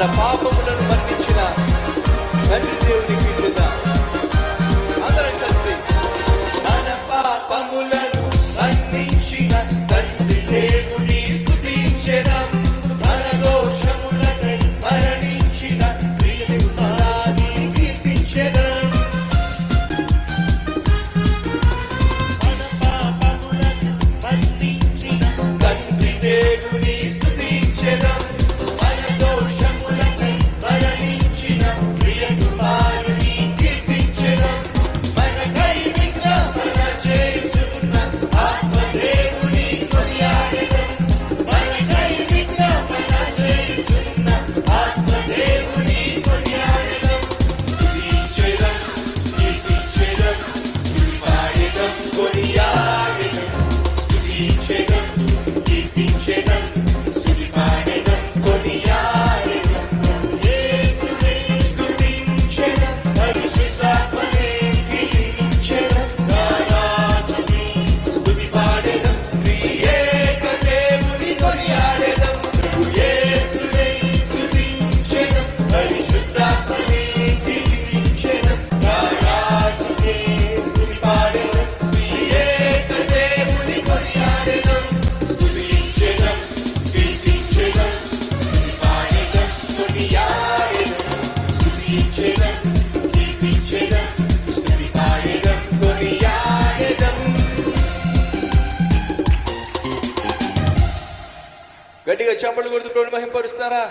మన పాపములను మన్నించిన తండ్రి దేవునికి ఇద్దాం. అందరం కలిసి మన పాపములను మన్నించిన తండ్రి దేవుని స్తుతించెదం. మన దోషములకై మరణించిన ప్రియకుమారుని కీర్తించెదం. మన పాపములను మన్నించిన తండ్రి దేవుని స్తుతించెదం. మన దోషములకై మరణించిన ప్రియకుమారుని కీర్తించెదం. మనకై విజ్ఞాపన చేయుచున్న ఆత్మదేవుని కొనియాడెదం. మనకై విజ్ఞాపన చేయుచున్న ఆత్మదేవుని కొనియాడెదం. స్తుతించెదం, కీర్తించెదం, స్తుతిపాడెదం, కొనియాడెదం. స్తుతించెదం, కీర్తించెదం, స్తుతిపాడెదం, కొనియాడెదం. యేసునే స్తుతించెదం, పరిశుద్ధాత్మనే కీర్తించెదం. రారాజుని స్తుతిపాడెదం, త్రియేక దేవుని కొనియాడెదం. యేసునే స్తుతించెదం, పరిశుద్ధాత్మనే కీర్తించెదం. రారాజుని స్తుతిపాడెదం, త్రియేక దేవుని కొనియాడెదం. స్తుతించెదం, కీర్తించెదం, స్తుతిపాడెదం, కొనియాడెదం. స్తుతించెదం, కీర్తించెదం, స్తుతిపాడెదం, కొనియాడెదం. గట్టిగా చప్పట్లు కొడుతూ ప్రభువుని మహిమపరుస్తారా?